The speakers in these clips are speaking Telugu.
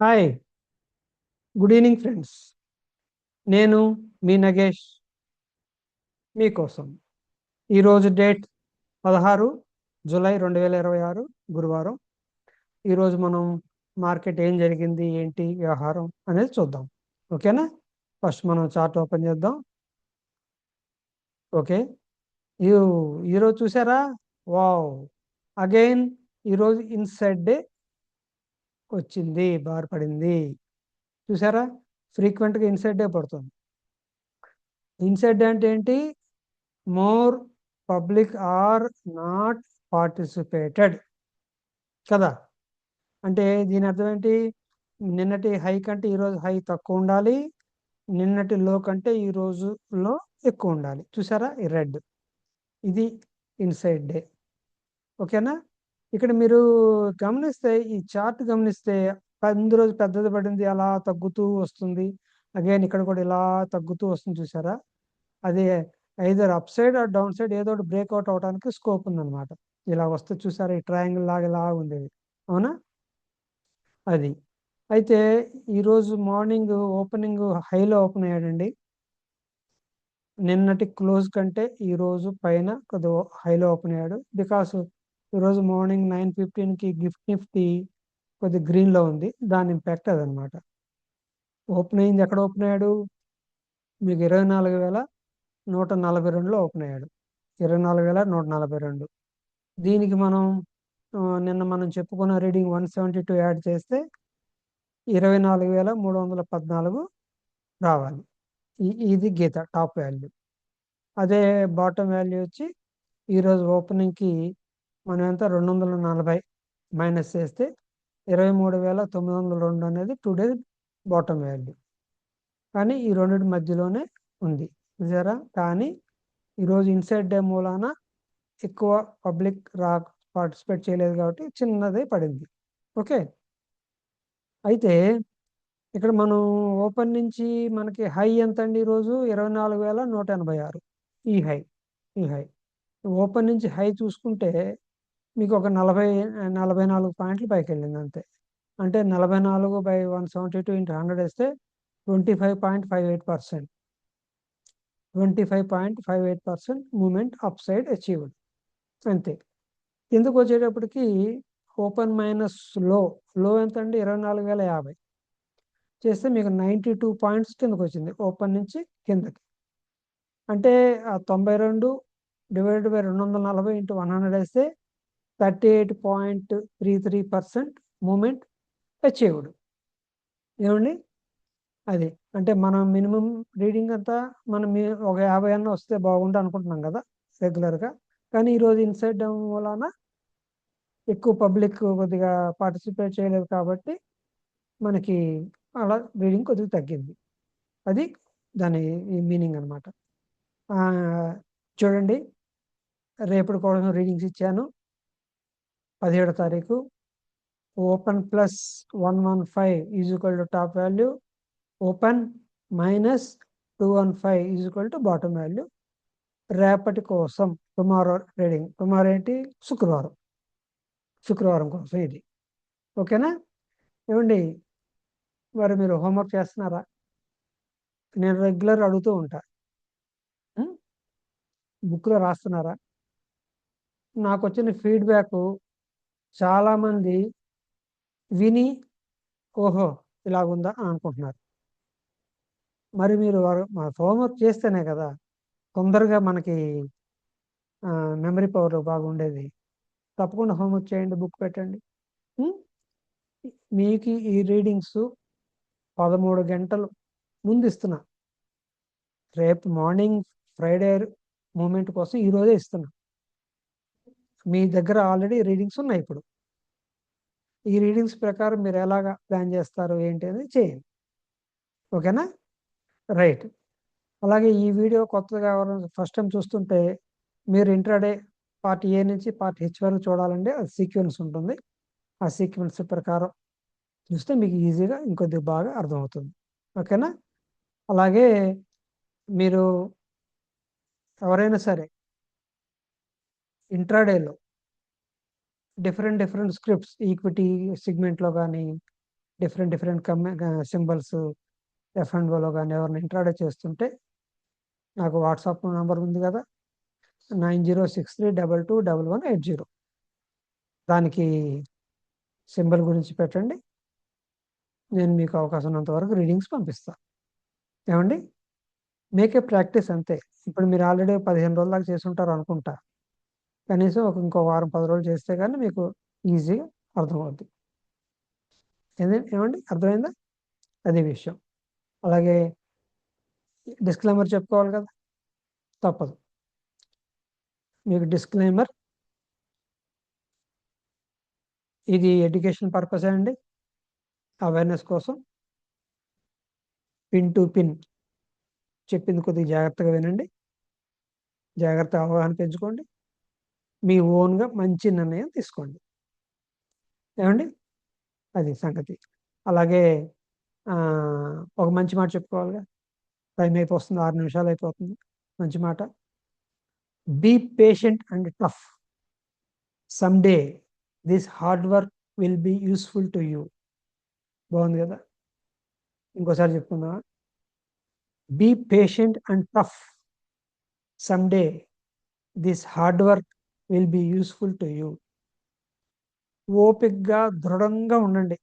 Hi, good evening friends. నేను మీ నగేష్ మీకోసం. ఈరోజు డేట్ 16 జూలై 2026 గురువారం. ఈరోజు మనం మార్కెట్ ఏం జరిగింది, ఏంటి వ్యవహారం అనేది చూద్దాం. ఓకేనా? ఫస్ట్ మనం చార్ట్ ఓపెన్ చేద్దాం. ఓకే, ఈ ఈరోజు చూసారా? వావ్, అగైన్ ఈరోజు ఇన్సైడ్ డే వచ్చింది, బార్ పడింది. చూసారా? ఫ్రీక్వెంట్గా ఇన్సైడ్ డే పడుతుంది. ఇన్సైడ్ డే అంటే ఏంటి? More public are not participated కదా. అంటే దీని అర్థం ఏంటి? నిన్నటి హై కంటే ఈరోజు హై తక్కువ ఉండాలి, నిన్నటి లో కంటే ఈ రోజులో ఎక్కువ ఉండాలి. చూసారా ఈ రెడ్? ఇది ఇన్సైడ్ డే. ఓకేనా? ఇక్కడ మీరు గమనిస్తే, ఈ చార్ట్ గమనిస్తే ముందు రోజు పెద్దది పడింది, అలా తగ్గుతూ వస్తుంది. అగైన్ ఇక్కడ కూడా ఇలా తగ్గుతూ వస్తుంది. చూసారా? అది either upside or downside ఏదో ఒకటి బ్రేక్అవుట్ అవడానికి స్కోప్ ఉందన్నమాట. ఇలా వస్తే చూసారా, ఈ ట్రయాంగిల్ లాగా ఇలా ఉంది. అవునా? అది అయితే ఈరోజు మార్నింగ్ ఓపెనింగ్ హైలో ఓపెన్ అయ్యాడండి. నిన్నటి క్లోజ్ కంటే ఈరోజు పైన కొద్దిగా హైలో ఓపెన్ అయ్యాడు. బికాస్ ఈరోజు మార్నింగ్ 9:15కి గిఫ్ట్ నిఫ్టీ కొద్ది గ్రీన్లో ఉంది. దాని ఇంపాక్ట్ అదనమాట. ఓపెన్ అయింది ఎక్కడ ఓపెన్ అయ్యాడు? మీకు 24,142లో ఓపెన్ అయ్యాడు. 24,142. దీనికి మనం నిన్న మనం చెప్పుకున్న రీడింగ్ 172 యాడ్ చేస్తే 24,314 రావాలి. ఇది గీత టాప్ వాల్యూ. అదే బాటమ్ వాల్యూ వచ్చి ఈరోజు ఓపెనింగ్కి మనం ఎంత 240 మైనస్ చేస్తే 23,902 అనేది టుడే బాటమ్ వాల్యూ. కానీ ఈ రెండింటి మధ్యలోనే ఉంది. చూసారా? కానీ ఈరోజు ఇన్సైడ్ డే మూలాన ఎక్కువ పబ్లిక్ పార్టిసిపేట్ చేయలేదు కాబట్టి చిన్నదే పడింది. ఓకే, అయితే ఇక్కడ మనం ఓపెన్ నుంచి మనకి హై ఎంత అండి? ఈరోజు 24,186. ఈ హై ఈ హై ఓపెన్ నుంచి హై చూసుకుంటే మీకు ఒక 44 పాయింట్లు పైకి వెళ్ళింది అంతే. అంటే 44/172 × 100 వేస్తే 25.58%. 25.58% మూమెంట్ అప్ సైడ్ అచీవ్డ్ అంతే. ఎందుకు వచ్చేటప్పటికి ఓపెన్ మైనస్ లో ఎంత అండి? 24,050 చేస్తే మీకు 92 పాయింట్స్ కిందకు వచ్చింది ఓపెన్ నుంచి కిందకి. అంటే ఆ 92 డివైడెడ్ బై 240 × 100 వేస్తే 38.33% మూమెంట్ అచీవ్డ్. ఏమండి? అది అంటే మనం మినిమం రీడింగ్ అంతా మనం ఒక 50 అన్న వస్తే బాగుండు అనుకుంటున్నాం కదా రెగ్యులర్గా. కానీ ఈరోజు ఇన్సైడ్ వలన ఎక్కువ పబ్లిక్ కొద్దిగా పార్టిసిపేట్ చేయలేదు కాబట్టి మనకి అలా రీడింగ్ కొద్దిగా తగ్గింది. అది దాని మీనింగ్ అనమాట. చూడండి, రేపటి కోసం రీడింగ్స్ ఇచ్చాను. 17వ తారీఖు open +115 is equal to top value, open -215 is equal to bottom value. రేపటి కోసం టుమారో రీడింగ్. టుమారో ఏంటి? శుక్రవారం కోసం ఇది. ఓకేనా? ఏమండి, మరి మీరు హోంవర్క్ చేస్తున్నారా? నేను రెగ్యులర్ అడుగుతూ ఉంటా. బుక్లో రాస్తున్నారా? నాకు వచ్చిన ఫీడ్బ్యాక్ చాలామంది విని ఓహో ఇలాగుందా అని అనుకుంటున్నారు. మరి మీరు హోంవర్క్ చేస్తేనే కదా తొందరగా మనకి మెమరీ పవర్ బాగుండేది. తప్పకుండా హోంవర్క్ చేయండి, బుక్ పెట్టండి. మీకు ఈ రీడింగ్స్ 13 గంటలు ముందు ఇస్తున్నా. రేపు మార్నింగ్ ఫ్రైడే మూమెంట్ కోసం ఈరోజే ఇస్తున్నా. మీ దగ్గర ఆల్రెడీ రీడింగ్స్ ఉన్నాయి. ఇప్పుడు ఈ రీడింగ్స్ ప్రకారం మీరు ఎలాగా ప్లాన్ చేస్తారు ఏంటి అనేది చేయండి. ఓకేనా? రైట్. అలాగే ఈ వీడియో కొత్తగా ఎవరైనా ఫస్ట్ టైం చూస్తుంటే మీరు ఇంట్రాడే పార్ట్ ఏ నుంచి పార్ట్ హెచ్ వరకు చూడాలంటే అది సీక్వెన్స్ ఉంటుంది. ఆ సీక్వెన్స్ ప్రకారం చూస్తే మీకు ఈజీగా ఇంకొద్దిగా బాగా అర్థమవుతుంది. ఓకేనా? అలాగే మీరు ఎవరైనా సరే ఇంట్రాడేలో డిఫరెంట్ స్క్రిప్ట్స్ ఈక్విటీ సెగ్మెంట్లో కానీ డిఫరెంట్ డిఫరెంట్ సింబల్స్ F&Oలో కానీ ఎవరిని ఇంట్రాడక్ట్ చేస్తుంటే నాకు వాట్సాప్ నెంబర్ ఉంది కదా, 9063221180. దానికి సింబల్ గురించి పెట్టండి, నేను మీకు అవకాశం ఉన్నంత వరకు రీడింగ్స్ పంపిస్తాను. ఏమండి, మేకే ప్రాక్టీస్ అంతే. ఇప్పుడు మీరు ఆల్రెడీ 15 రోజుల దాకా చేసి ఉంటారు అనుకుంటా. కనీసం ఇంకో వారం 10 రోజులు చేస్తే కానీ మీకు ఈజీగా అర్థమవుద్ది. ఏమండి, అర్థమైందా? అది విషయం. అలాగే డిస్క్లైమర్ చెప్పుకోవాలి కదా, తప్పదు. మీకు డిస్క్లైమర్, ఇది ఎడ్యుకేషన్ పర్పస్ అండి, అవేర్నెస్ కోసం. పిన్ టు పిన్ చెప్పింది కొద్దిగా జాగ్రత్తగా వినండి, జాగ్రత్త అవగాహన పెంచుకోండి, మీ ఓన్గా మంచి నిర్ణయం తీసుకోండి. ఏమండి, అది సంగతి. అలాగే ఒక మంచి మాట చెప్పుకోవాలిగా, టైం అయిపోతుంది, 6 నిమిషాలు అయిపోతుంది. మంచి మాట, be patient and tough, someday this hard work will be useful to you. బాగుంది కదా, ఇంకోసారి చెప్పుకుందామా? Be patient and tough, someday this hard work will be useful to you. ఓపికగా దృఢంగా ఉండండి,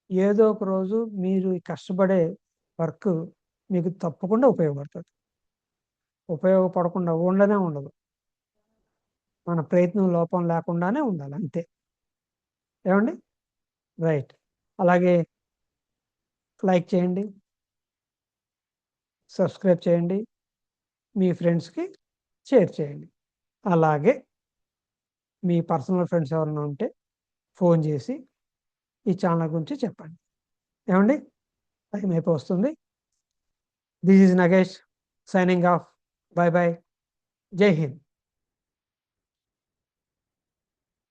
ఏదో ఒక రోజు మీరు కష్టపడే వర్క్ మీకు తప్పకుండా ఉపయోగపడుతుంది. ఉపయోగపడకుండా ఉండనే ఉండదు. మన ప్రయత్నం లోపం లేకుండానే ఉండాలి, అంతే. ఏమండి, రైట్. అలాగే లైక్ చేయండి, సబ్స్క్రైబ్ చేయండి, మీ ఫ్రెండ్స్కి షేర్ చేయండి. అలాగే మీ పర్సనల్ ఫ్రెండ్స్ ఎవరైనా ఉంటే ఫోన్ చేసి ఈ ఛానల్ గురించి చెప్పండి. ఏమండి, టైం అయిపో వస్తుంది. This is Nagesh signing off. By by. జై హింద్.